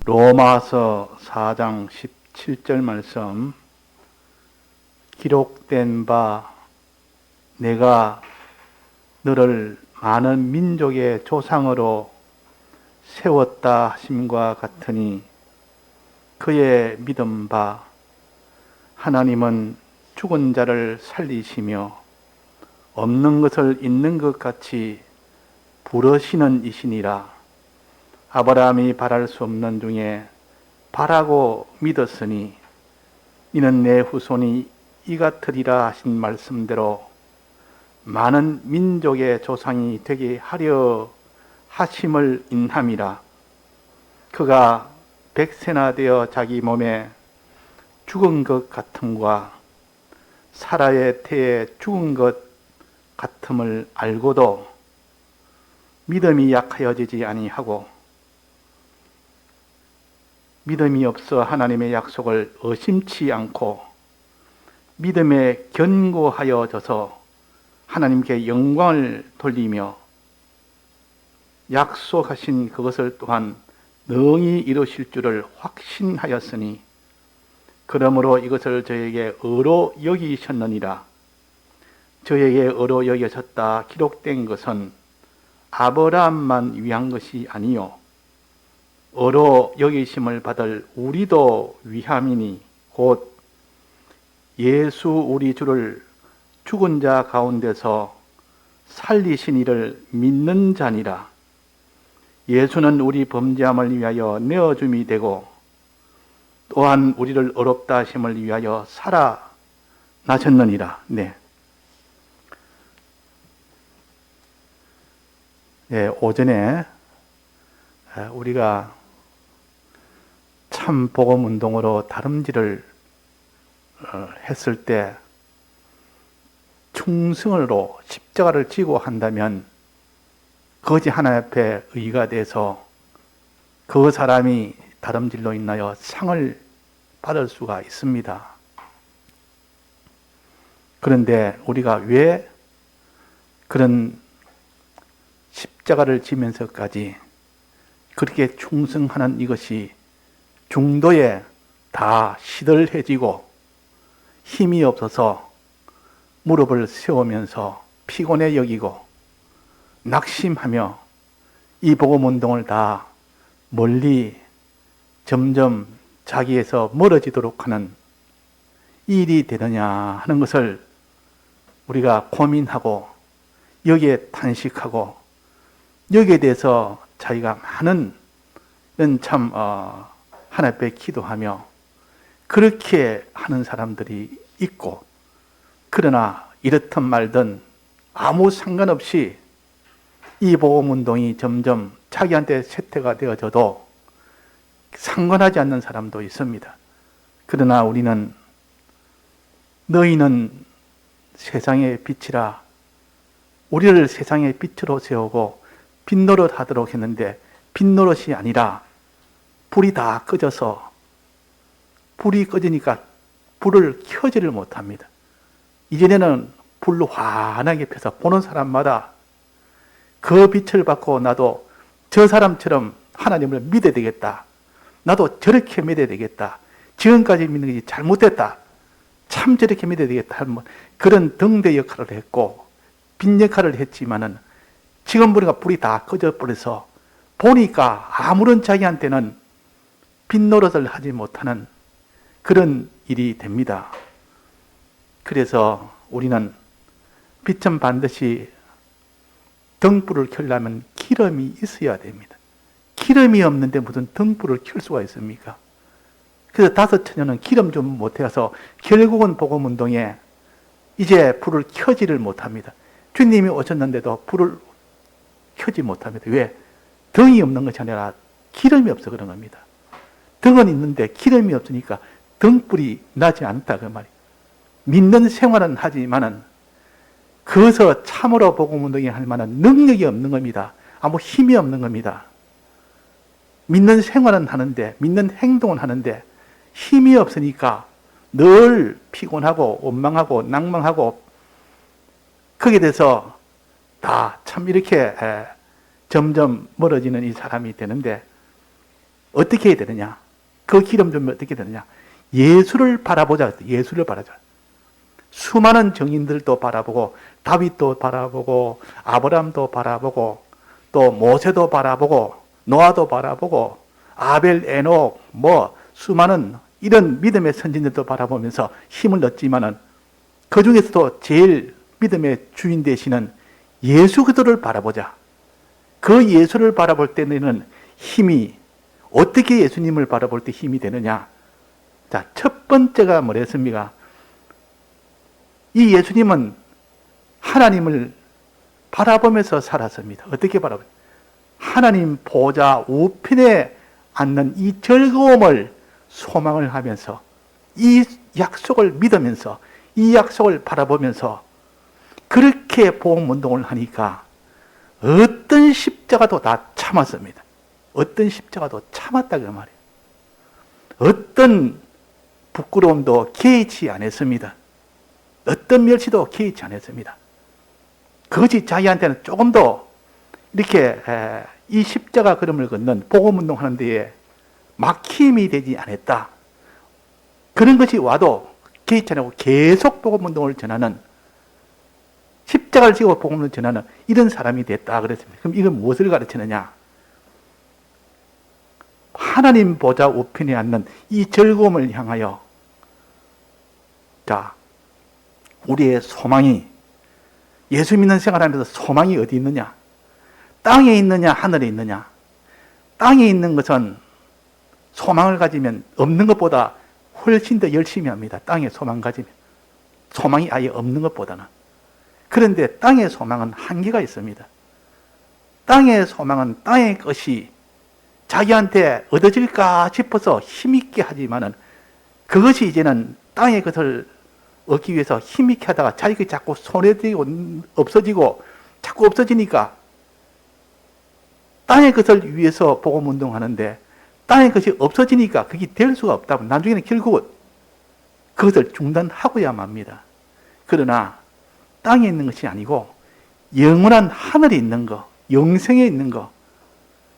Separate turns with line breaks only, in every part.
로마서 4장 17절 말씀, 기록된 바 내가 너를 많은 민족의 조상으로 세웠다 하심과 같으니 그의 믿은 바 하나님은 죽은 자를 살리시며 없는 것을 있는 것 같이 부르시는 이시니라. 아브라함이 바랄 수 없는 중에 바라고 믿었으니 이는 내 후손이 이 같으리라 하신 말씀대로 많은 민족의 조상이 되게 하려 하심을 인함이라. 그가 백세나 되어 자기 몸에 죽은 것 같음과 사라의 태에 죽은 것 같음을 알고도 믿음이 약하여지지 아니하고 믿음이 없어 하나님의 약속을 의심치 않고 믿음에 견고하여져서 하나님께 영광을 돌리며 약속하신 그것을 또한 능히 이루실 줄을 확신하였으니 그러므로 이것을 저에게 의로 여기셨느니라. 저에게 의로 여겨졌다 기록된 것은 아브라함만 위한 것이 아니요 의로 여기심을 받을 우리도 위함이니 곧 예수 우리 주를 죽은 자 가운데서 살리신 이를 믿는 자니라. 예수는 우리 범죄함을 위하여 내어줌이 되고 또한 우리를 의롭다 하심을 위하여 살아나셨느니라. 오전에 우리가 참 복음 운동으로 다름질을 했을 때 충성으로 십자가를 지고 한다면 거지 하나 앞에 의가 돼서 그 사람이 다름질로 인하여 상을 받을 수가 있습니다. 그런데 우리가 왜 그런 십자가를 지면서까지 그렇게 충성하는 이것이 중도에 다 시들해지고 힘이 없어서 무릎을 세우면서 피곤해 여기고 낙심하며 이 복음운동을 다 멀리 점점 자기에서 멀어지도록 하는 일이 되느냐 하는 것을 우리가 고민하고 여기에 탄식하고 여기에 대해서 자기가 많은 참 하나님 앞에 기도하며 그렇게 하는 사람들이 있고, 그러나 이렇든 말든 아무 상관없이 이 복음운동이 점점 자기한테 쇠퇴가 되어져도 상관하지 않는 사람도 있습니다. 그러나 우리는 너희는 세상의 빛이라 우리를 세상의 빛으로 세우고 빛노릇 하도록 했는데 빛노릇이 아니라 불이 다 꺼져서 불이 꺼지니까 불을 켜지를 못합니다. 이전에는 불로 환하게 펴서 보는 사람마다 그 빛을 받고 나도 저 사람처럼 하나님을 믿어야 되겠다. 나도 저렇게 믿어야 되겠다. 지금까지 믿는 것이 잘못됐다. 참 저렇게 믿어야 되겠다. 그런 등대 역할을 했고 빛 역할을 했지만은 지금 보니까 불이 다 꺼져 버려서 보니까 아무런 자기한테는 빛 노릇을 하지 못하는 그런 일이 됩니다. 그래서 우리는 빛은 반드시 등불을 켜려면 기름이 있어야 됩니다. 기름이 없는데 무슨 등불을 켤 수가 있습니까? 그래서 다섯 처녀는 기름 좀 못해서 결국은 복음운동에 이제 불을 켜지를 못합니다. 주님이 오셨는데도 불을 켜지 못합니다. 왜? 등이 없는 것이 아니라 기름이 없어 그런 겁니다. 등은 있는데 기름이 없으니까 등불이 나지 않다 그 말이에요. 믿는 생활은 하지만은 그것을 참으로 복음운동이 할 만한 능력이 없는 겁니다. 아무 힘이 없는 겁니다. 믿는 생활은 하는데 믿는 행동은 하는데 힘이 없으니까 늘 피곤하고 원망하고 낭망하고 거기에 대해서 다 참 이렇게 점점 멀어지는 이 사람이 되는데 어떻게 해야 되느냐? 그 기름 좀 어떻게 되느냐? 예수를 바라보자. 예수를 바라보자. 수많은 정인들도 바라보고 다윗도 바라보고 아브라함도 바라보고 또 모세도 바라보고 노아도 바라보고 아벨, 에녹 수많은 이런 믿음의 선진들도 바라보면서 힘을 얻지만은 그 중에서도 제일 믿음의 주인 되시는 예수 그리스도를 바라보자. 그 예수를 바라볼 때는 힘이 어떻게 예수님을 바라볼 때 힘이 되느냐? 자, 첫 번째가 뭐랬습니까? 이 예수님은 하나님을 바라보면서 살았습니다. 어떻게 바라보냐? 하나님 보좌 우편에 앉는 이 즐거움을 소망을 하면서 이 약속을 믿으면서 이 약속을 바라보면서 그렇게 복음운동을 하니까 어떤 십자가도 다 참았습니다. 어떤 십자가도 참았다 그 말이에요. 어떤 부끄러움도 개의치 않았습니다. 어떤 멸시도 개의치 않았습니다. 그것이 자기한테는 조금 더 이렇게 이 십자가 걸음을 걷는 복음운동 하는 데에 막힘이 되지 않았다. 그런 것이 와도 개의치 않고 계속 복음운동을 전하는, 십자가를 지고 복음을 전하는 이런 사람이 됐다 그랬습니다. 그럼 이건 무엇을 가르치느냐? 하나님 보좌 우편에 앉는 이 즐거움을 향하여, 자, 우리의 소망이, 예수 믿는 생활하면서 소망이 어디 있느냐? 땅에 있느냐 하늘에 있느냐? 땅에 있는 것은 소망을 가지면 없는 것보다 훨씬 더 열심히 합니다. 땅에 소망 가지면. 소망이 아예 없는 것보다는. 그런데 땅의 소망은 한계가 있습니다. 땅의 소망은 땅의 것이 자기한테 얻어질까 싶어서 힘있게 하지만은 그것이 이제는 땅의 것을 얻기 위해서 힘있게 하다가 자기가 자꾸 손해되고 없어지고 자꾸 없어지니까 땅의 것을 위해서 복음운동 하는데 땅의 것이 없어지니까 그게 될 수가 없다. 나중에는 결국은 그것을 중단하고야 맙니다. 그러나 땅에 있는 것이 아니고 영원한 하늘에 있는 거, 영생에 있는 거,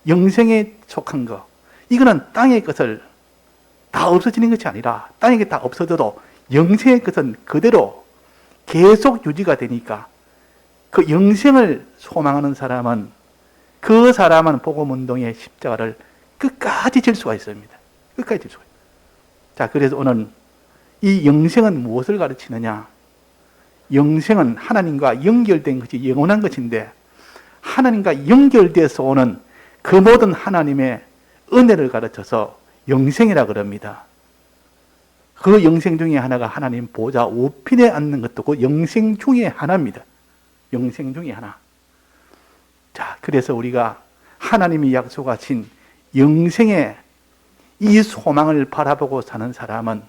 영생에 속한 거, 이거는 땅의 것을 다 없어지는 것이 아니라 땅에 다 없어져도 영생의 것은 그대로 계속 유지가 되니까 그 영생을 소망하는 사람은, 그 사람은 복음운동의 십자가를 끝까지 질 수가 있습니다. 끝까지 질 수가 있습니다. 자, 그래서 오늘 이 영생은 무엇을 가르치느냐? 영생은 하나님과 연결된 것이 영원한 것인데 하나님과 연결돼서 오는 그 모든 하나님의 은혜를 가르쳐서 영생이라 그럽니다. 그 영생 중에 하나가 하나님 보좌 우편에 앉는 것도 그 영생 중에 하나입니다. 영생 중에 하나. 자, 그래서 우리가 하나님이 약속하신 영생의 이 소망을 바라보고 사는 사람은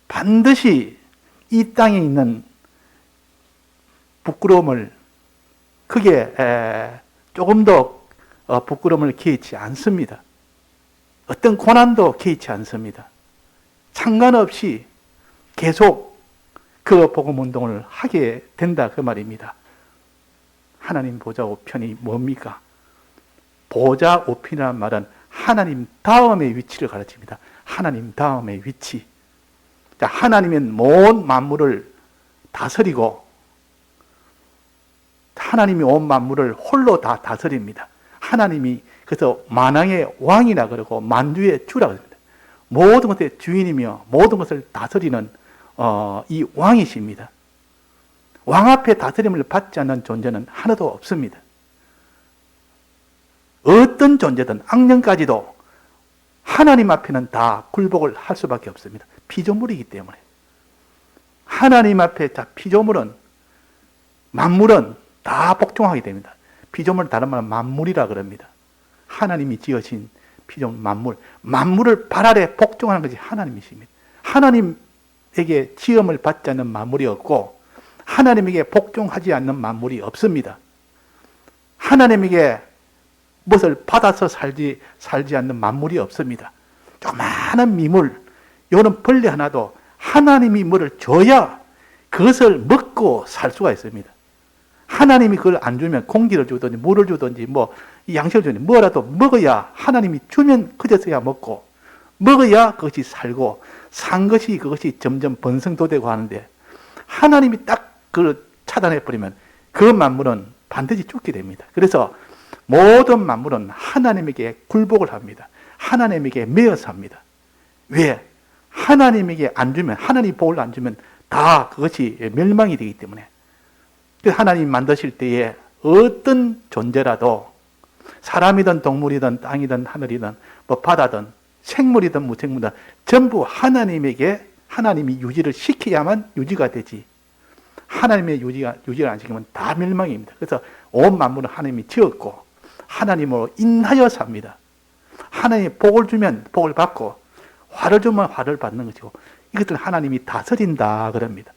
반드시 이 땅에 있는 부끄러움을 크게 조금 더 부끄러움을 개의치 않습니다. 어떤 고난도 개의치 않습니다. 상관없이 계속 그 복음운동을 하게 된다 그 말입니다. 하나님 보좌 우편이 뭡니까? 보좌 우편이라는 말은 하나님 다음의 위치를 가르칩니다. 하나님 다음의 위치. 자, 하나님은 모든 만물을 다스리고 하나님이 온 만물을 홀로 다 다스립니다. 하나님이 그래서 만왕의 왕이라 그러고 만주의 주라 그럽니다. 모든 것의 주인이며 모든 것을 다스리는 이 왕이십니다. 왕 앞에 다스림을 받지 않는 존재는 하나도 없습니다. 어떤 존재든 악령까지도 하나님 앞에는 다 굴복을 할 수밖에 없습니다. 피조물이기 때문에. 하나님 앞에 피조물은, 만물은 다 복종하게 됩니다. 피조물 다른 말은 만물이라 그럽니다. 하나님이 지으신 피조물 만물, 만물을 발 아래 복종하는 것이 하나님이십니다. 하나님에게 지음을 받지 않는 만물이 없고 하나님에게 복종하지 않는 만물이 없습니다. 하나님에게 무엇을 받아서 살지 않는 만물이 없습니다. 조그마한 미물, 요런 벌레 하나도 하나님이 뭐를 줘야 그것을 먹고 살 수가 있습니다. 하나님이 그걸 안 주면 공기를 주든지 물을 주든지 이 양식을 주든지 뭐라도 먹어야 하나님이 주면 그제서야 먹고 먹어야 그것이 살고 산 것이 그것이 점점 번성도되고 하는데 하나님이 딱 그걸 차단해버리면 그 만물은 반드시 죽게 됩니다. 그래서 모든 만물은 하나님에게 굴복을 합니다. 하나님에게 매여서 합니다. 왜? 하나님에게 안 주면, 하나님 복을 안 주면 다 그것이 멸망이 되기 때문에. 하나님 만드실 때에 어떤 존재라도 사람이든 동물이든 땅이든 하늘이든 바다든 생물이든 무생물이든 전부 하나님에게 하나님이 유지를 시켜야만 유지가 되지. 하나님의 유지를 안 시키면 다 멸망입니다. 그래서 온 만물은 하나님이 지었고 하나님으로 인하여 삽니다. 하나님이 복을 주면 복을 받고 화를 주면 화를 받는 것이고 이것들 하나님이 다스린다 그럽니다.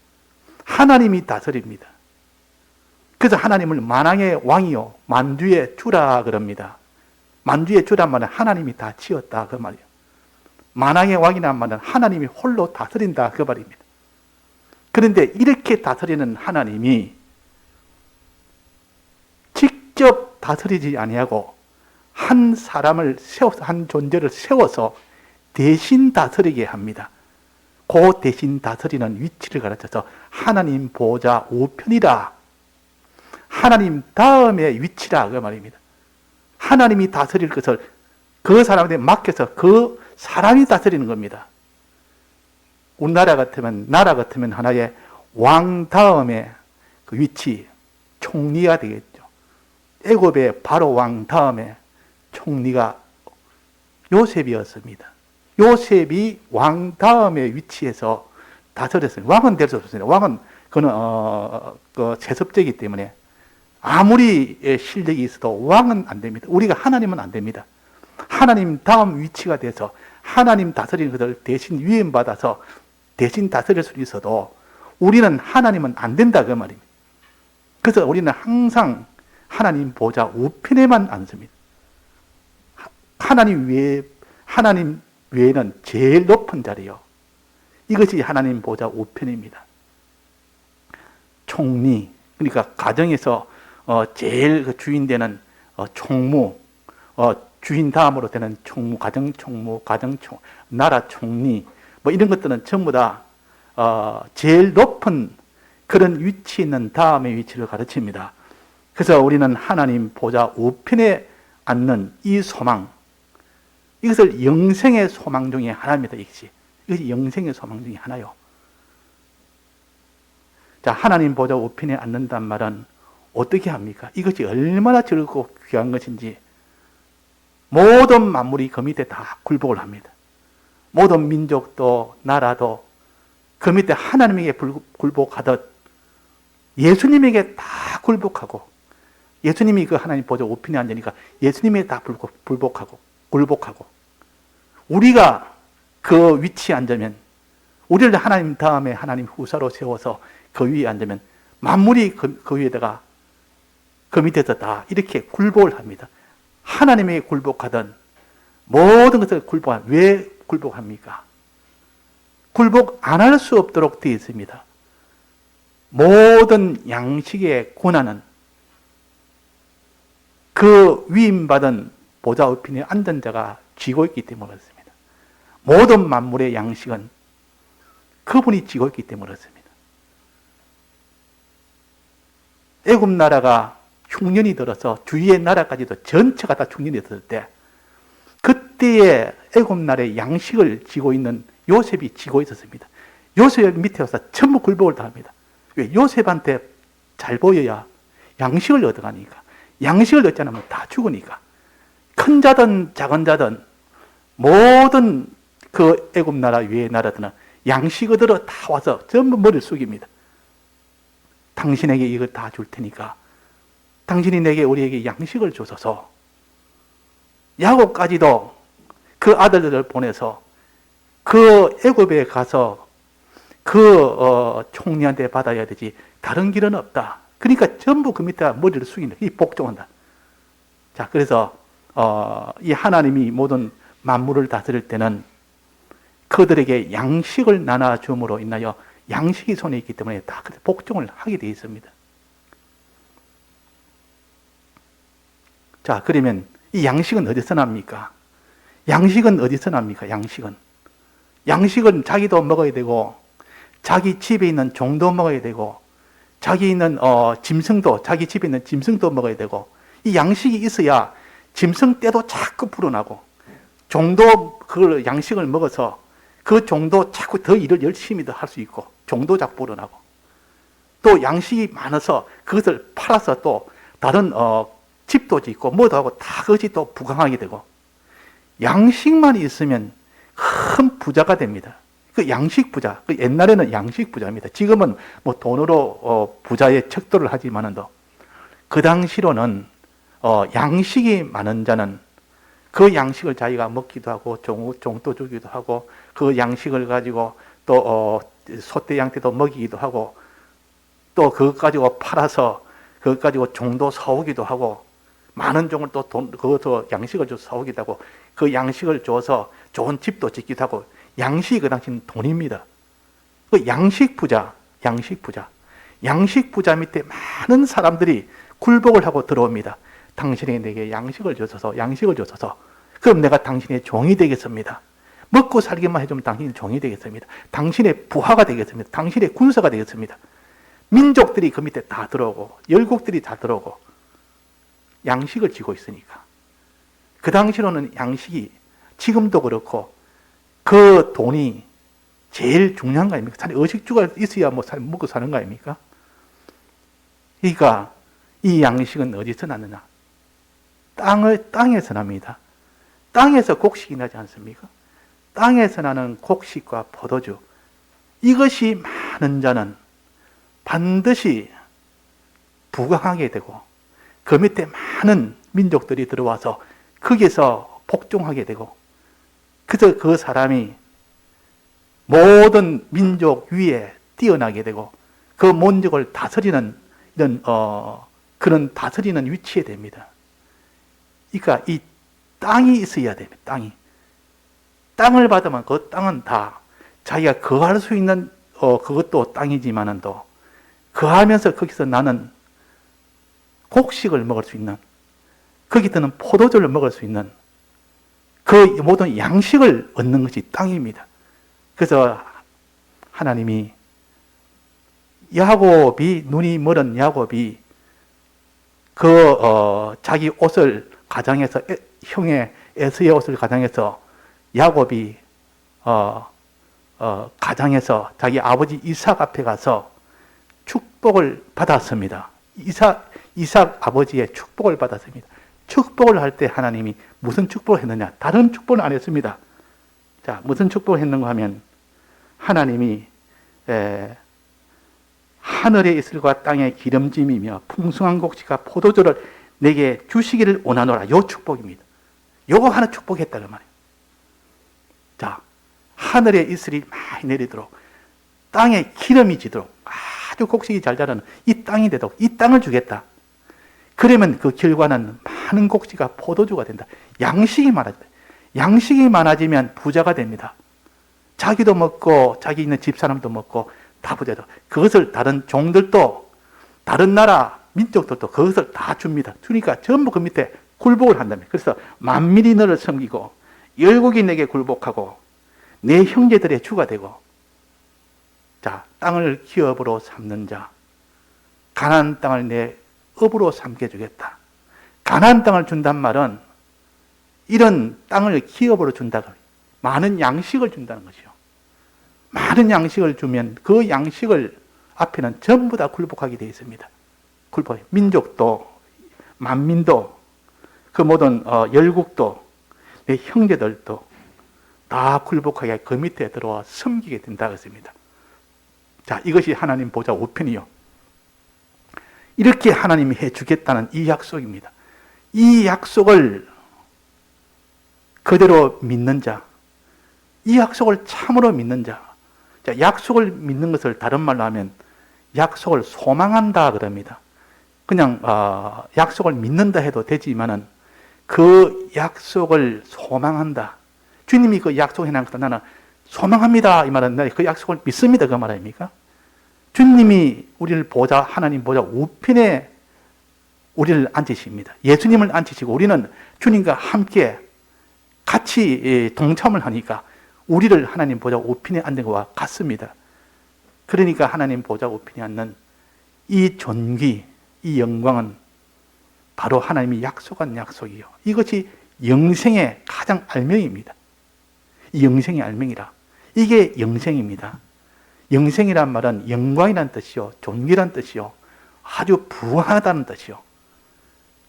하나님이 다스립니다. 그래서 하나님을 만왕의 왕이요 만주의 주라 그럽니다. 만주의 주란 말은 하나님이 다 지었다 그 말이에요. 만왕의 왕이란 말은 하나님이 홀로 다스린다 그 말입니다. 그런데 이렇게 다스리는 하나님이 직접 다스리지 아니하고 한 사람을 세워서 한 존재를 세워서 대신 다스리게 합니다. 그 대신 다스리는 위치를 가르쳐서 하나님 보좌 우편이라 하나님 다음의 위치라 그 말입니다. 하나님이 다스릴 것을 그 사람한테 맡겨서 그 사람이 다스리는 겁니다. 우리나라 같으면 하나의 왕 다음에 그 위치 총리가 되겠죠. 애굽의 바로 왕 다음에 총리가 요셉이었습니다. 요셉이 왕 다음의 위치에서 다스렸습니다. 왕은 될 수 없습니다. 왕은 그는 세습제이기 때문에 아무리 실력이 있어도 왕은 안 됩니다. 우리가 하나님은 안 됩니다. 하나님 다음 위치가 돼서 하나님 다스리는 것을 대신 위임받아서 대신 다스릴 수 있어도 우리는 하나님은 안 된다 그 말입니다. 그래서 우리는 항상 하나님 보좌 우편에만 앉습니다. 하나님 외에는 제일 높은 자리요. 이것이 하나님 보좌 우편입니다. 총리, 그러니까 가정에서 제일 그 주인 되는 총무, 주인 다음으로 되는 총무, 가정총무, 나라 총리, 이런 것들은 전부 다 제일 높은 그런 위치 있는 다음의 위치를 가르칩니다. 그래서 우리는 하나님 보좌 우편에 앉는 이 소망, 이것을 영생의 소망 중에 하나입니다. 이것이 영생의 소망 중에 하나요. 자, 하나님 보좌 우편에 앉는단 말은 어떻게 합니까? 이것이 얼마나 즐겁고 귀한 것인지 모든 만물이 그 밑에 다 굴복을 합니다. 모든 민족도 나라도 그 밑에 하나님에게 굴복하듯 예수님에게 다 굴복하고 예수님이 그 하나님 보좌 우편에 앉으니까 예수님에게 다 굴복하고 우리가 그 위치에 앉으면 우리를 하나님 다음에 하나님 후사로 세워서 그 위에 앉으면 만물이 그 위에다가 그 밑에서 다 이렇게 굴복을 합니다. 하나님에게 굴복하던 모든 것을 왜 굴복합니까? 굴복 안 할 수 없도록 되어 있습니다. 모든 양식의 권한은 그 위임받은 보좌 우편에 앉은 자가 쥐고 있기 때문에 그렇습니다. 모든 만물의 양식은 그분이 쥐고 있기 때문에 그렇습니다. 애굽 나라가 흉년이 들어서 주위의 나라까지도 전체가 다 흉년이 들었을 때 그때의 애굽 나라의 양식을 쥐고 있는 요셉이 쥐고 있었습니다. 요셉 밑에 와서 전부 굴복을 당합니다. 왜? 요셉한테 잘 보여야 양식을 얻어가니까. 양식을 얻지 않으면 다 죽으니까. 큰 자든 작은 자든 모든 그 애굽 나라 위의 나라들은 양식 얻으러 다 와서 전부 머리를 숙입니다. 당신에게 이걸 다 줄 테니까 당신이 우리에게 양식을 주소서. 야곱까지도 그 아들들을 보내서 그 애굽에 가서 그 총리한테 받아야 되지 다른 길은 없다. 그러니까 전부 그 밑에 머리를 숙이는 이 복종한다. 자, 그래서 이 하나님이 모든 만물을 다스릴 때는 그들에게 양식을 나눠줌으로 인하여 양식이 손에 있기 때문에 다 복종을 하게 되어 있습니다. 자, 그러면 이 양식은 어디서 납니까? 양식은 어디서 납니까? 양식은 자기도 먹어야 되고, 자기 집에 있는 종도 먹어야 되고, 자기 있는 자기 집에 있는 짐승도 먹어야 되고, 이 양식이 있어야 짐승 떼도 자꾸 불어나고, 종도 그 양식을 먹어서 그 종도 자꾸 더 일을 열심히 더 할 수 있고, 종도 자꾸 불어나고, 또 양식이 많아서 그것을 팔아서 또 다른 집도 짓고 뭐도 하고 다 그것이 또 부강하게 되고, 양식만 있으면 큰 부자가 됩니다. 그 양식 부자, 그 옛날에는 양식 부자입니다. 지금은 뭐 돈으로 부자의 척도를 하지만은도 그 당시로는 양식이 많은 자는 그 양식을 자기가 먹기도 하고 종도 주기도 하고 그 양식을 가지고 또 소떼 양떼도 먹이기도 하고 또 그것 가지고 팔아서 그것 가지고 종도 사오기도 하고 많은 종을 또 그것도 양식을 줘서 사오기도 하고 그 양식을 줘서 좋은 집도 짓기도 하고 양식이 그 당시는 돈입니다. 그 양식 부자 밑에 많은 사람들이 굴복을 하고 들어옵니다. 당신이 내게 양식을 주소서. 그럼 내가 당신의 종이 되겠습니다. 먹고 살기만 해주면 당신의 종이 되겠습니다. 당신의 부하가 되겠습니다. 당신의 군사가 되겠습니다. 민족들이 그 밑에 다 들어오고 열국들이 다 들어오고 양식을 쥐고 있으니까. 그 당시로는 양식이 지금도 그렇고 그 돈이 제일 중요한 거 아닙니까? 의식주가 있어야 뭐 먹고 사는 거 아닙니까? 그러니까 이 양식은 어디서 나느냐? 땅에서 납니다. 땅에서 곡식이 나지 않습니까? 땅에서 나는 곡식과 포도주, 이것이 많은 자는 반드시 부강하게 되고 그 밑에 많은 민족들이 들어와서 거기서 복종하게 되고, 그래서 그 사람이 모든 민족 위에 뛰어나게 되고 그 민족을 다스리는 이런 그런 다스리는 위치에 됩니다. 그러니까 이 땅이 있어야 됩니다. 땅을 받으면 그 땅은 다 자기가 거할 수 있는 그것도 땅이지만은 또 거하면서 거기서 나는 곡식을 먹을 수 있는, 거기 드는 포도주를 먹을 수 있는 그 모든 양식을 얻는 것이 땅입니다. 그래서 하나님이 눈이 멀은 야곱이 자기 옷을 가장해서 형의 에서의 옷을 가장해서 야곱이 가장해서 자기 아버지 이삭 앞에 가서 축복을 받았습니다. 이삭 아버지의 축복을 받았습니다. 축복을 할 때 하나님이 무슨 축복을 했느냐? 다른 축복은 안 했습니다. 자, 무슨 축복을 했는가 하면 하나님이 하늘의 이슬과 땅의 기름짐이며 풍성한 곡식과 포도주를 내게 주시기를 원하노라. 요 축복입니다. 요거 하나 축복했다 그 말이에요. 자, 하늘의 이슬이 많이 내리도록 땅에 기름이 지도록 아주 곡식이 잘 자라는 이 땅이 되도록 이 땅을 주겠다. 그러면 그 결과는 많은 곡식과 포도주가 된다. 양식이 많아진다. 양식이 많아지면 부자가 됩니다. 자기도 먹고 자기 있는 집사람도 먹고 다 부자다. 그것을 다른 종들도 다른 나라 민족들도 그것을 다 줍니다. 주니까 전부 그 밑에 굴복을 한답니다. 그래서 만민이 너를 섬기고 열국이 내게 굴복하고 내 형제들의 주가 되고, 자, 땅을 기업으로 삼는 자, 가나안 땅을 내 업으로 삼게 주겠다. 가나안 땅을 준단 말은 이런 땅을 기업으로 준다고, 많은 양식을 준다는 것이요. 많은 양식을 주면 그 양식을 앞에는 전부 다 굴복하게 되어 있습니다. 굴복. 민족도, 만민도, 그 모든 열국도, 내 형제들도 다 굴복하게 그 밑에 들어와 섬기게 된다고 했습니다. 자, 이것이 하나님 보좌 우편이요. 이렇게 하나님이 해주겠다는 이 약속입니다. 이 약속을 그대로 믿는 자, 이 약속을 참으로 믿는 자, 자, 약속을 믿는 것을 다른 말로 하면 약속을 소망한다 그럽니다. 그냥 약속을 믿는다 해도 되지만은 그 약속을 소망한다. 주님이 그 약속해 놓은 것도 나는 소망합니다 이 말은 그 약속을 믿습니다 그 말 아닙니까? 주님이 우리를 하나님 보좌 우편에 우리를 앉히십니다. 예수님을 앉히시고 우리는 주님과 함께 같이 동참을 하니까 우리를 하나님 보좌 우편에 앉는 것과 같습니다. 그러니까 하나님 보좌 우편에 앉는 이 존귀, 이 영광은 바로 하나님이 약속한 약속이요. 이것이 영생의 가장 알명입니다. 이 영생의 알명이라. 이게 영생입니다. 영생이란 말은 영광이란 뜻이요, 존귀란 뜻이요, 아주 부하다는 뜻이요,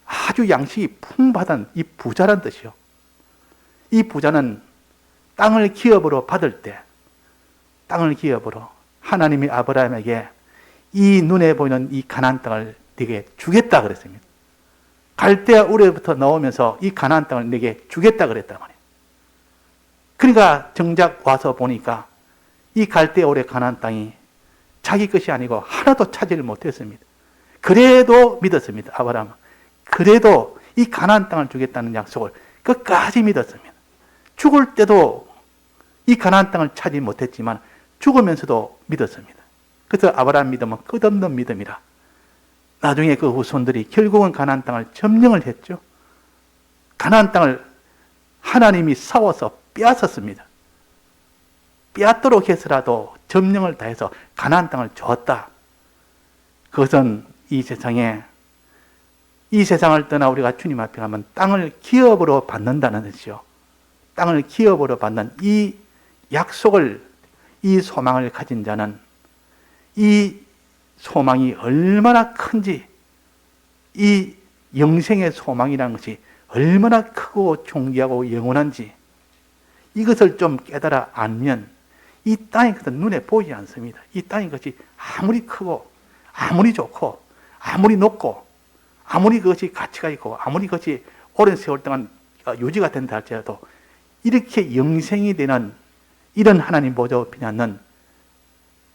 아주 양식이 풍부하다는 이 부자란 뜻이요. 이 부자는 땅을 기업으로 받을 때, 땅을 기업으로 하나님이 아브라함에게 이 눈에 보이는 이 가나안 땅을 네게 주겠다 그랬습니다. 갈대아 우르부터 나오면서 이 가나안 땅을 네게 주겠다 그랬단 말이에요. 그러니까 정작 와서 보니까 이 갈대아 우르의 가나안 땅이 자기 것이 아니고 하나도 차지를 못했습니다. 그래도 믿었습니다. 아브라함은. 그래도 이 가나안 땅을 주겠다는 약속을 끝까지 믿었습니다. 죽을 때도 이 가나안 땅을 차지 못했지만 죽으면서도 믿었습니다. 그래서 아브라함 믿음은 끝없는 믿음이라. 나중에 그 후손들이 결국은 가나안 땅을 점령을 했죠. 가나안 땅을 하나님이 싸워서 빼앗았습니다. 빼앗도록 해서라도 점령을 다해서 가나안 땅을 주었다. 그것은 이 세상에, 이 세상을 떠나 우리가 주님 앞에 가면 땅을 기업으로 받는다는 뜻이요. 땅을 기업으로 받는 이 약속을, 이 소망을 가진 자는 이 소망이 얼마나 큰지, 이 영생의 소망이라는 것이 얼마나 크고 존귀하고 영원한지 이것을 좀 깨달아 알면 이 땅의 것은 눈에 보이지 않습니다. 이 땅의 것이 아무리 크고 아무리 좋고 아무리 높고 아무리 그것이 가치가 있고 아무리 그것이 오랜 세월 동안 유지가 된다 할지라도 이렇게 영생이 되는 이런 하나님 보좌 앞에 앉는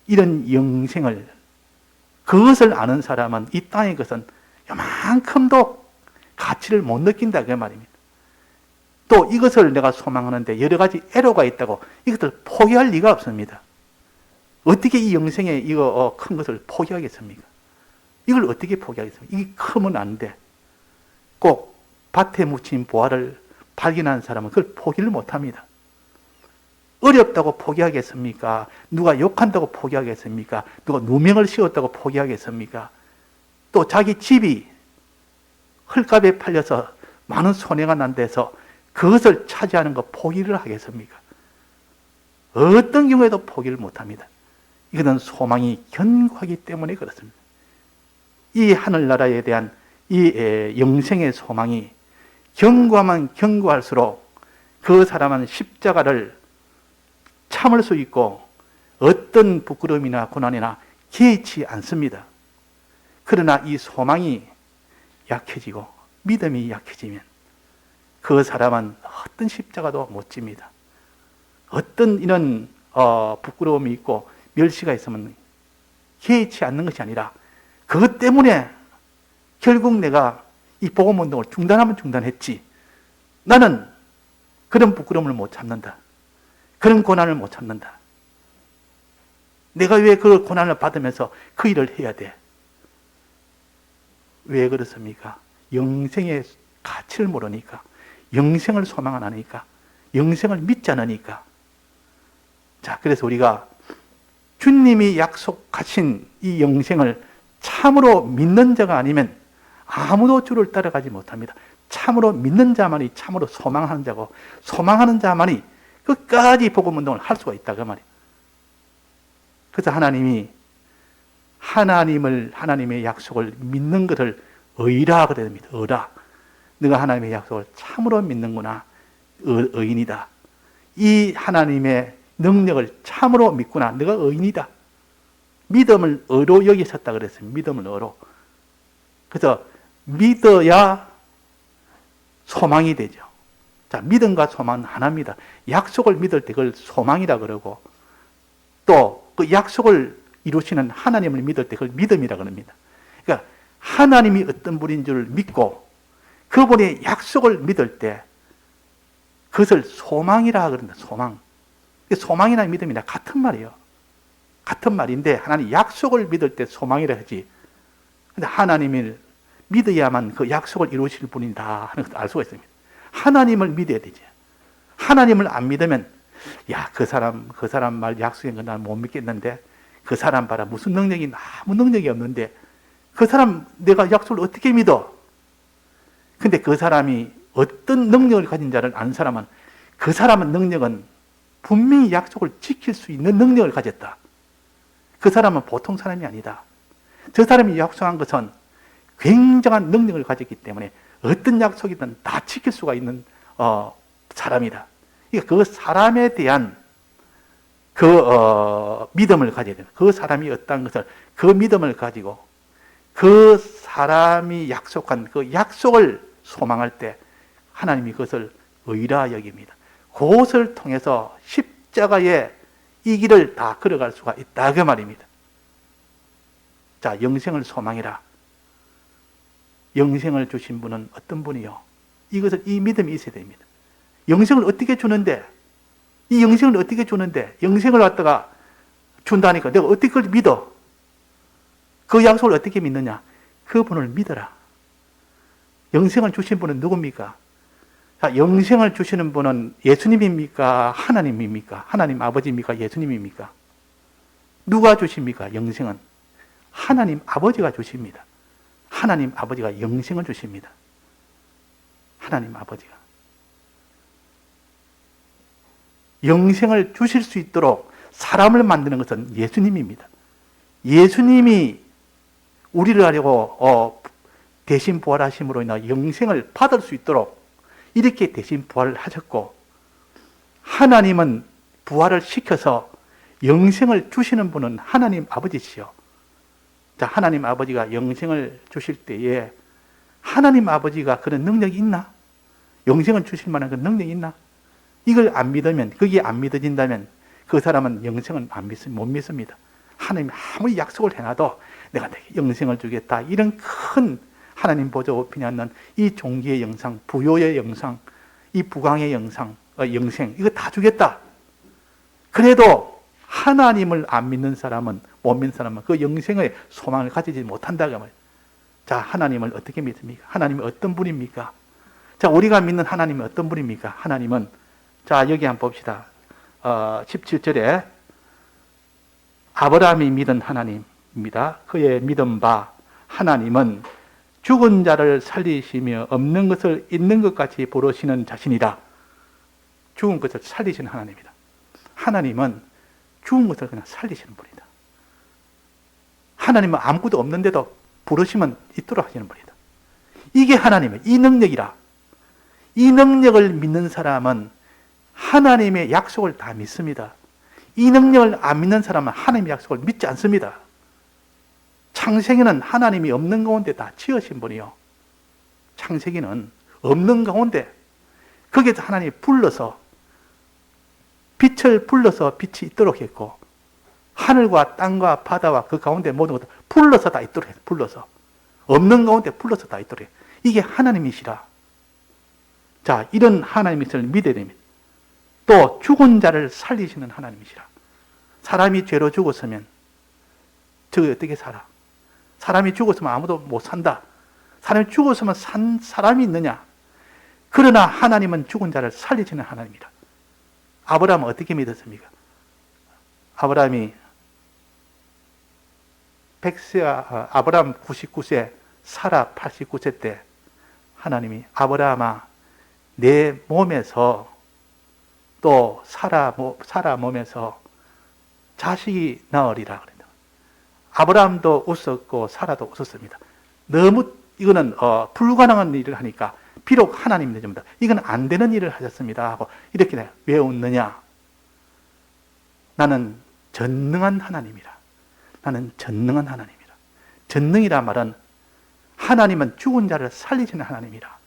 이런 영생을, 그것을 아는 사람은 이 땅의 것은 요만큼도 가치를 못 느낀다 그 말입니다. 또 이것을 내가 소망하는데 여러 가지 애로가 있다고 이것을 포기할 리가 없습니다. 어떻게 이 영생에 이거 큰 것을 포기하겠습니까? 이걸 어떻게 포기하겠습니까? 이게 크면 안 돼. 꼭 밭에 묻힌 보화를 발견한 사람은 그걸 포기를 못합니다. 어렵다고 포기하겠습니까? 누가 욕한다고 포기하겠습니까? 누가 누명을 씌웠다고 포기하겠습니까? 또 자기 집이 헐값에 팔려서 많은 손해가 난 데서 그것을 차지하는 거 포기를 하겠습니까? 어떤 경우에도 포기를 못합니다. 이것은 소망이 견고하기 때문에 그렇습니다. 이 하늘나라에 대한 이 영생의 소망이 견고하면 견고할수록 그 사람은 십자가를 참을 수 있고 어떤 부끄러움이나 고난이나 개의치 않습니다. 그러나 이 소망이 약해지고 믿음이 약해지면 그 사람은 어떤 십자가도 못 집니다. 어떤 이런 부끄러움이 있고 멸시가 있으면 개의치 않는 것이 아니라 그것 때문에 결국 내가 이 복음운동을 중단하면 중단했지, 나는 그런 부끄러움을 못 참는다, 그런 고난을 못 참는다, 내가 왜 그 고난을 받으면서 그 일을 해야 돼? 왜 그렇습니까? 영생의 가치를 모르니까, 영생을 소망 안 하니까, 영생을 믿지 않으니까. 자, 그래서 우리가 주님이 약속하신 이 영생을 참으로 믿는 자가 아니면 아무도 주를 따라가지 못합니다. 참으로 믿는 자만이 참으로 소망하는 자고, 소망하는 자만이 끝까지 복음운동을 할 수가 있다 그 말이에요. 그래서 하나님이 하나님의 약속을 믿는 것을 의라 그래야 됩니다. 의라. 네가 하나님의 약속을 참으로 믿는구나. 의인이다. 이 하나님의 능력을 참으로 믿구나. 네가 의인이다. 믿음을 의로 여기셨다 그랬어요. 믿음을 의로. 그래서 믿어야 소망이 되죠. 자, 믿음과 소망은 하나입니다. 약속을 믿을 때 그걸 소망이라 그러고, 또 그 약속을 이루시는 하나님을 믿을 때 그걸 믿음이라 그럽니다. 그러니까 하나님이 어떤 분인 줄 믿고 그분의 약속을 믿을 때 그것을 소망이라 그런다. 소망. 소망이나 믿음이나 같은 말이에요. 같은 말인데 하나님 약속을 믿을 때 소망이라 하지. 근데 하나님을 믿어야만 그 약속을 이루실 분이다 하는 것을 알 수가 있습니다. 하나님을 믿어야 되죠. 하나님을 안 믿으면 야, 그 사람 말 약속인 건 난 못 믿겠는데 그 사람 봐라 무슨 능력이 아무 능력이 없는데 그 사람 내가 약속을 어떻게 믿어? 근데 그 사람이 어떤 능력을 가진 자를 아는 사람은 그 사람의 능력은 분명히 약속을 지킬 수 있는 능력을 가졌다. 그 사람은 보통 사람이 아니다. 저 사람이 약속한 것은 굉장한 능력을 가졌기 때문에 어떤 약속이든 다 지킬 수가 있는 사람이다. 그러니까 그 사람에 대한 믿음을 가져야 된다. 그 사람이 어떤 것을 그 믿음을 가지고 그 사람이 약속한 그 약속을 소망할 때 하나님이 그것을 의라 여깁니다. 그것을 통해서 십자가의 이 길을 다 걸어갈 수가 있다 그 말입니다. 자, 영생을 소망해라. 영생을 주신 분은 어떤 분이요? 이것을 이 믿음이 있어야 됩니다. 영생을 어떻게 주는데? 이 영생을 어떻게 주는데? 영생을 갖다가 준다니까 내가 어떻게 그걸 믿어? 그 약속을 어떻게 믿느냐? 그분을 믿어라. 영생을 주신 분은 누굽니까? 자, 영생을 주시는 분은 예수님입니까? 하나님입니까? 하나님 아버지입니까? 예수님입니까? 누가 주십니까? 영생은 하나님 아버지가 주십니다. 하나님 아버지가 영생을 주십니다. 하나님 아버지가 영생을 주실 수 있도록 사람을 만드는 것은 예수님입니다. 예수님이 우리를 하려고 대신 부활하심으로 인해 영생을 받을 수 있도록 이렇게 대신 부활을 하셨고, 하나님은 부활을 시켜서 영생을 주시는 분은 하나님 아버지시요. 자, 하나님 아버지가 영생을 주실 때에 하나님 아버지가 그런 능력이 있나? 영생을 주실 만한 그런 능력이 있나? 이걸 안 믿으면, 그게 안 믿어진다면 그 사람은 영생을 못 믿습니다. 하나님이 아무리 약속을 해놔도 내가 내게 영생을 주겠다, 이런 큰 하나님 보좌 우편에 앉는 이 종기의 영상, 부요의 영상, 이 부강의 영상, 영생, 이거 다 주겠다. 그래도 하나님을 안 믿는 사람은, 못 믿는 사람은 그 영생의 소망을 가지지 못한다고 말이에요. 자, 하나님을 어떻게 믿습니까? 하나님이 어떤 분입니까? 자, 우리가 믿는 하나님이 어떤 분입니까? 하나님은, 자, 여기 한번 봅시다. 17절에 아브라함이 믿은 하나님입니다. 그의 믿은 바 하나님은 죽은 자를 살리시며 없는 것을 있는 것 같이 부르시는 자신이다. 죽은 것을 살리시는 하나님이다. 하나님은 죽은 것을 그냥 살리시는 분이다. 하나님은 아무것도 없는데도 부르시면 있도록 하시는 분이다. 이게 하나님의 이 능력이라. 이 능력을 믿는 사람은 하나님의 약속을 다 믿습니다. 이 능력을 안 믿는 사람은 하나님의 약속을 믿지 않습니다. 창세기는 하나님이 없는 가운데 다 지으신 분이요. 창세기는 없는 가운데 거기에서 하나님이 불러서, 빛을 불러서 빛이 있도록 했고, 하늘과 땅과 바다와 그 가운데 모든 것을 불러서 다 있도록 했어요. 불러서. 없는 가운데 불러서 다 있도록 했어요. 이게 하나님이시라. 자, 이런 하나님이시를 믿어야 됩니다. 또 죽은 자를 살리시는 하나님이시라. 사람이 죄로 죽었으면 저게 어떻게 살아? 사람이 죽었으면 아무도 못 산다. 사람이 죽었으면 산 사람이 있느냐? 그러나 하나님은 죽은 자를 살리시는 하나님이라. 아브라함은 어떻게 믿었습니까? 아브라함이 아브라함 99세, 사라 89세 때 하나님이 아브라함아, 내 몸에서 또 사라 몸에서 자식이 나으리라 그랬다. 아브라함도 웃었고 사라도 웃었습니다. 너무 이거는 불가능한 일을 하니까 비록 하나님이 되십니다. 이건 안 되는 일을 하셨습니다 하고 이렇게 왜 웃느냐? 나는 전능한 하나님이라. 나는 전능한 하나님이라. 전능이라 말은 하나님은 죽은 자를 살리시는 하나님이라.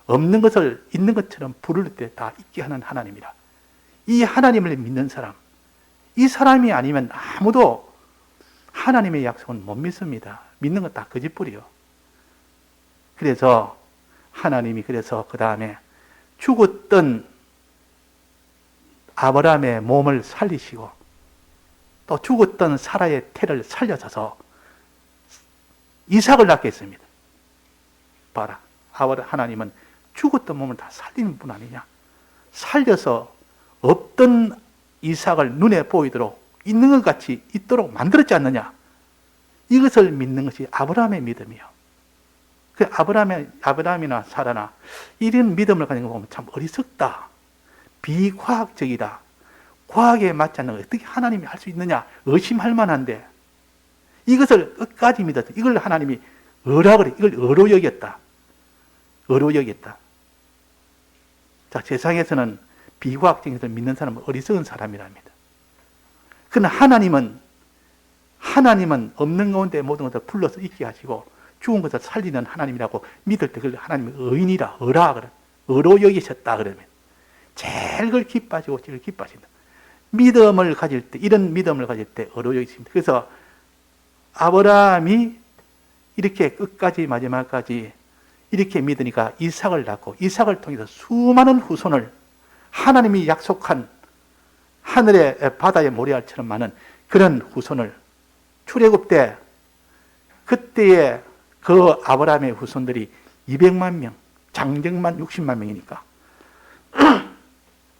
없는 것을 있는 것처럼 부를 때 다 있게 하는 하나님이라. 이 하나님을 믿는 사람, 이 사람이 아니면 아무도 하나님의 약속은 못 믿습니다. 믿는 건 다 거짓불이요. 그래서 하나님이 그 다음에 죽었던 아브라함의 몸을 살리시고 또 죽었던 사라의 태를 살려줘서 이삭을 낳게 했습니다. 봐라. 하나님은 죽었던 몸을 다 살리는 분 아니냐. 살려서 없던 이삭을 눈에 보이도록 있는 것 같이 있도록 만들었지 않느냐. 이것을 믿는 것이 아브라함의 믿음이요. 그 아브라함이나 사라나 이런 믿음을 가진 거 보면 참 어리석다. 비과학적이다. 과학에 맞지 않는 거 어떻게 하나님이 할 수 있느냐. 의심할 만한데 이것을 끝까지 믿었다. 이걸 하나님이 의라고 그래. 이걸 의로 여겼다. 의로 여겼다. 자, 세상에서는 비과학적인 것을 믿는 사람은 어리석은 사람이랍니다. 그러나 하나님은 없는 가운데 모든 것을 불러서 있게 하시고 죽은 것을 살리는 하나님이라고 믿을 때 그걸 하나님의 의인이라, 의라 그래. 의로 여기셨다 그러면 제일 그걸 기뻐하시고 제일 기뻐하신다. 믿음을 가질 때, 이런 믿음을 가질 때 의로 여기십니다. 그래서 아브라함이 이렇게 끝까지 마지막까지 이렇게 믿으니까 이삭을 낳고 이삭을 통해서 수많은 후손을 하나님이 약속한 하늘의 바다의 모래알처럼 많은 그런 후손을 출애굽 때 그때의 그 아브라함의 후손들이 200만 명, 장정만 60만 명이니까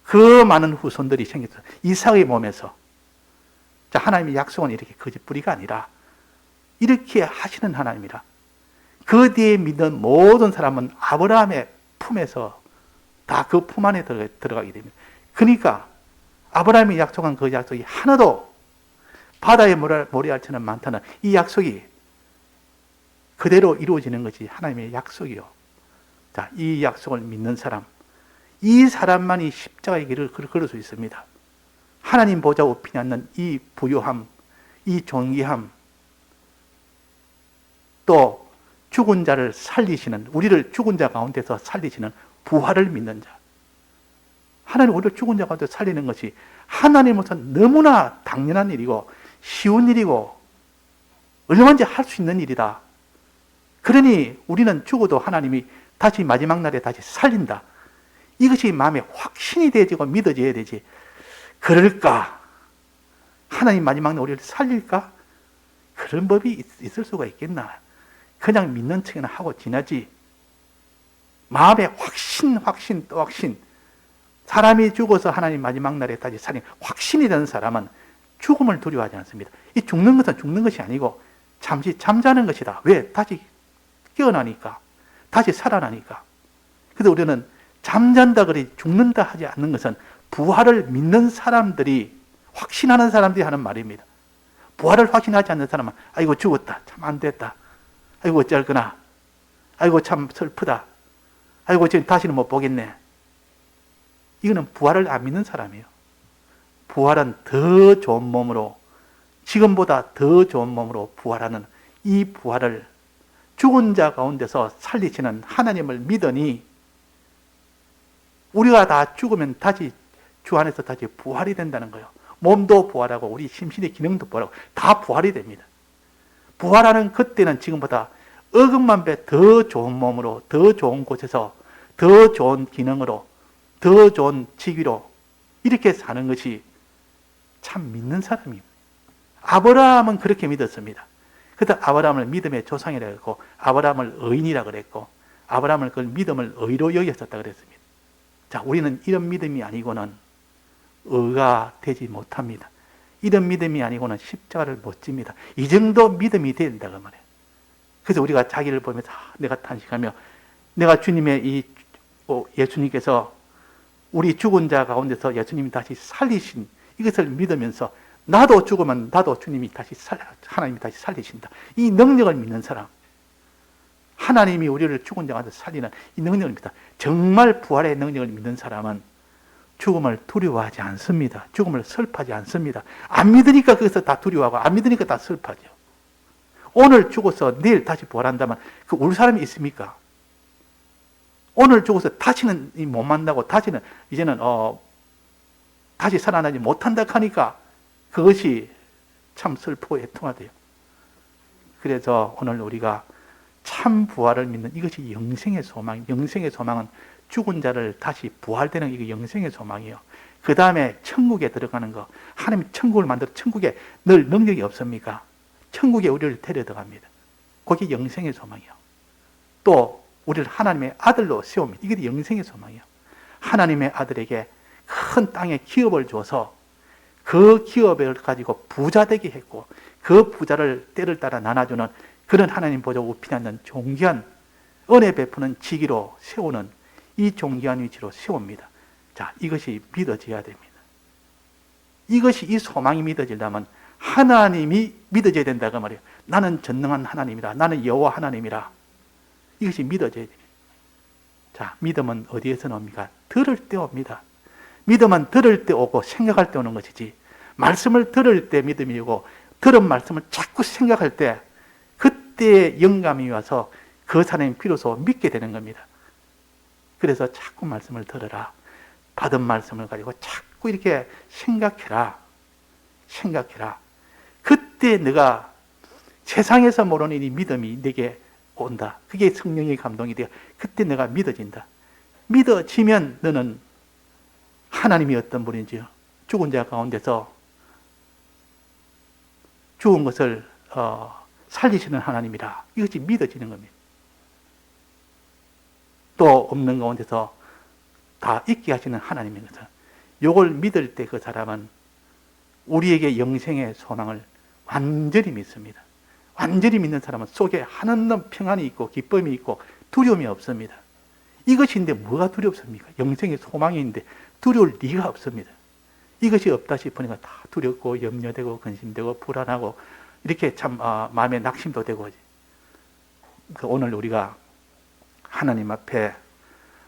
그 많은 후손들이 생겼어요. 이삭의 몸에서. 자, 하나님의 약속은 이렇게 거짓부리가 아니라 이렇게 하시는 하나님이라. 그 뒤에 믿는 모든 사람은 아브라함의 품에서 다 그 품 안에 들어가게 됩니다. 그러니까 아브라함이 약속한 그 약속이 하나도 바다의 모래알처럼 많다는 이 약속이 그대로 이루어지는 것이 하나님의 약속이요. 자, 이 약속을 믿는 사람, 이 사람만이 십자가의 길을 걸을 수 있습니다. 하나님 보좌 우편에 앉는 이 부요함, 이 존귀함, 또 죽은 자를 살리시는, 우리를 죽은 자 가운데서 살리시는 부활을 믿는 자. 하나님 우리를 죽은 자 가운데 살리는 것이 하나님으로서 너무나 당연한 일이고 쉬운 일이고 얼마든지 할 수 있는 일이다. 그러니 우리는 죽어도 하나님이 다시 마지막 날에 다시 살린다. 이것이 마음에 확신이 되어지고 믿어져야 되지. 그럴까? 하나님 마지막 날 우리를 살릴까? 그런 법이 있을 수가 있겠나? 그냥 믿는 척이나 하고 지나지. 마음에 확신 또 확신. 사람이 죽어서 하나님 마지막 날에 다시 살린 확신이 되는 사람은 죽음을 두려워하지 않습니다. 이 죽는 것은 죽는 것이 아니고 잠시 잠자는 것이다. 왜? 다시 깨어나니까. 다시 살아나니까. 그래서 우리는 잠잔다 그래 죽는다 하지 않는 것은 부활을 믿는 사람들이, 확신하는 사람들이 하는 말입니다. 부활을 확신하지 않는 사람은 아이고 죽었다. 참 안 됐다. 아이고 어쩔거나. 아이고 참 슬프다. 아이고 지금 다시는 못 보겠네. 이거는 부활을 안 믿는 사람이에요. 부활은 더 좋은 몸으로, 지금보다 더 좋은 몸으로 부활하는 이 부활을 죽은 자 가운데서 살리시는 하나님을 믿으니 우리가 다 죽으면 다시 주 안에서 다시 부활이 된다는 거예요. 몸도 부활하고 우리 심신의 기능도 부활하고 다 부활이 됩니다. 부활하는 그때는 지금보다 억억만 배 더 좋은 몸으로, 더 좋은 곳에서, 더 좋은 기능으로, 더 좋은 직위로 이렇게 사는 것이 참 믿는 사람입니다. 아브라함은 그렇게 믿었습니다. 그래서 아브라함을 믿음의 조상이라고 했고, 아브라함을 의인이라고 그랬고, 아브라함을 그 믿음을 의로 여겼었다 그랬습니다. 자, 우리는 이런 믿음이 아니고는 의가 되지 못합니다. 이런 믿음이 아니고는 십자가를 못 집니다. 이 정도 믿음이 된다고 말해요. 그래서 우리가 자기를 보면서 내가 탄식하며 내가 주님의 예수님께서 우리 죽은 자 가운데서 예수님이 다시 살리신 이것을 믿으면서 나도 죽으면 나도 하나님이 다시 살리신다. 이 능력을 믿는 사람, 하나님이 우리를 죽은 자 가운데 살리는 이 능력을 믿다. 정말 부활의 능력을 믿는 사람은 죽음을 두려워하지 않습니다. 죽음을 슬퍼하지 않습니다. 안 믿으니까 거기서 다 두려워하고 안 믿으니까 다 슬퍼하죠. 오늘 죽어서 내일 다시 부활한다면 그 울 사람이 있습니까? 오늘 죽어서 다시는 못 만나고 다시는 이제는 다시 살아나지 못한다 하니까 그것이 참 슬프고 애통하대요. 그래서 오늘 우리가 참 부활을 믿는 이것이 영생의 소망. 영생의 소망은 죽은 자를 다시 부활되는 이게 영생의 소망이에요. 그 다음에 천국에 들어가는 거. 하나님이 천국을 만들어 천국에 늘 능력이 없습니까? 천국에 우리를 데려 들어갑니다. 그게 영생의 소망이에요. 또 우리를 하나님의 아들로 세웁니다. 이게 영생의 소망이에요. 하나님의 아들에게 큰 땅에 기업을 줘서 그 기업을 가지고 부자 되게 했고 그 부자를 때를 따라 나눠주는 그런 하나님 보좌 우편에 앉는 존귀한 은혜 베푸는 지기로 세우는 이 존귀한 위치로 세웁니다. 자, 이것이 믿어져야 됩니다. 이것이 이 소망이 믿어지려면 하나님이 믿어져야 된다고 말이에요. 나는 전능한 하나님이라. 나는 여호와 하나님이라. 이것이 믿어져야 됩니다. 자, 믿음은 어디에서 나옵니까? 들을 때 옵니다. 믿음은 들을 때 오고 생각할 때 오는 것이지 말씀을 들을 때 믿음이 오고 들은 말씀을 자꾸 생각할 때 그때 영감이 와서 그 사람이 비로소 믿게 되는 겁니다. 그래서 자꾸 말씀을 들어라. 받은 말씀을 가지고 자꾸 이렇게 생각해라. 생각해라. 그때 내가 세상에서 모르는 이 믿음이 내게 온다. 그게 성령의 감동이 돼요. 그때 내가 믿어진다. 믿어지면 너는 하나님이 어떤 분인지요. 죽은 자 가운데서 죽은 것을 살리시는 하나님이라. 이것이 믿어지는 겁니다. 또 없는 가운데서 다 있게 하시는 하나님인 것을. 이걸 믿을 때 그 사람은 우리에게 영생의 소망을 완전히 믿습니다. 완전히 믿는 사람은 속에 한없는 평안이 있고 기쁨이 있고 두려움이 없습니다. 이것인데 뭐가 두렵습니까? 영생의 소망이 있는데 두려울 리가 없습니다. 이것이 없다 싶으니까 다 두렵고 염려되고 근심되고 불안하고 이렇게 참 마음에 낙심도 되고. 오늘 우리가 하나님 앞에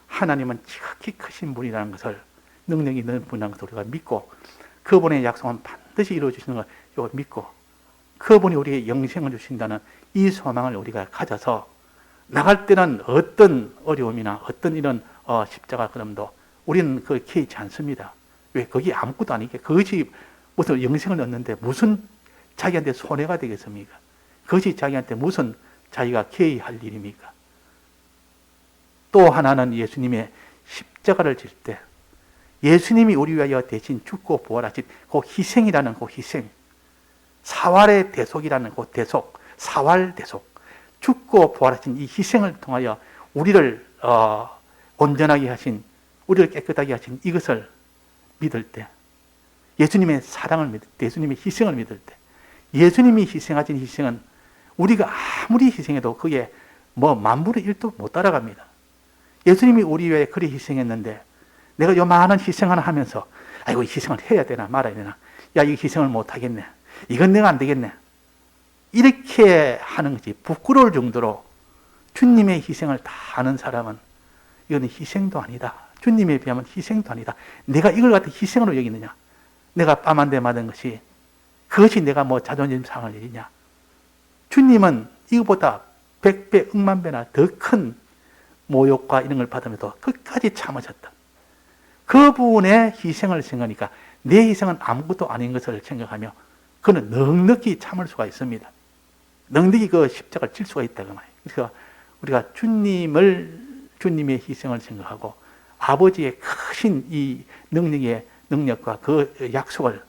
하나님은 지극히 크신 분이라는 것을, 능력이 있는 분이라는 것을 우리가 믿고 그분의 약속은 반드시 이루어주시는 걸 이걸 믿고 그분이 우리에게 영생을 주신다는 이 소망을 우리가 가져서 나갈 때는 어떤 어려움이나 어떤 이런 십자가 걸음도 우리는 그걸 개의치 않습니다. 왜? 거기 아무것도 아니게 그것이 무슨 영생을 얻는데 무슨 자기한테 손해가 되겠습니까? 그것이 자기한테 무슨 자기가 개의할 일입니까? 또 하나는 예수님의 십자가를 질 때 예수님이 우리 위하여 대신 죽고 부활하신 그 희생이라는 그 희생, 사활의 대속이라는 그 대속, 사활 대속, 죽고 부활하신 이 희생을 통하여 우리를 온전하게 하신, 우리를 깨끗하게 하신 이것을 믿을 때, 예수님의 사랑을 믿을 때, 예수님의 희생을 믿을 때, 예수님이 희생하신 희생은 우리가 아무리 희생해도 그게 뭐 만분의 1도 못 따라갑니다. 예수님이 우리 위해 그리 희생했는데 내가 요만한 희생 하나 하면서 아이고 이 희생을 해야 되나 말아야 되나, 야 이 희생을 못 하겠네, 이건 내가 안 되겠네, 이렇게 하는 것이 부끄러울 정도로 주님의 희생을 다 아는 사람은 이거는 희생도 아니다. 주님에 비하면 희생도 아니다. 내가 이걸 갖다 희생으로 여기느냐, 내가 뺨 한 대 맞은 것이 그것이 내가 뭐 자존심 상할 일이냐. 주님은 이것보다 100배, 억만 배나 더 큰 모욕과 이런 걸 받으면서 끝까지 참으셨다. 그분의 희생을 생각하니까 내 희생은 아무것도 아닌 것을 생각하며 그는 넉넉히 참을 수가 있습니다. 넉넉히 그 십자가를 질 수가 있다고 말이에요. 그래서 우리가 주님의 희생을 생각하고 아버지의 크신 이 능력과 그 약속을,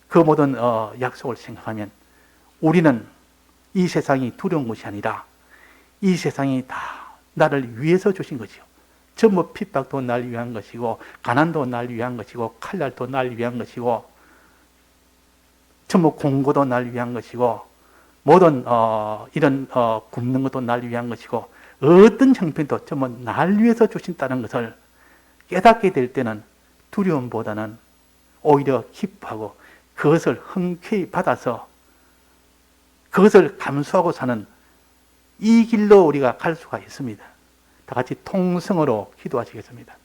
그 모든 약속을 생각하면 우리는 이 세상이 두려운 것이 아니라 이 세상이 다 나를 위해서 주신 것이요. 전부 핍박도 날 위한 것이고 가난도 날 위한 것이고 칼날도 날 위한 것이고 전부 공고도 날 위한 것이고 모든 이런 굶는 것도 날 위한 것이고 어떤 형편도 전부 날 위해서 주신다는 것을 깨닫게 될 때는 두려움보다는 오히려 기뻐하고 그것을 흔쾌히 받아서 그것을 감수하고 사는 이 길로 우리가 갈 수가 있습니다. 다 같이 통성으로 기도하시겠습니다.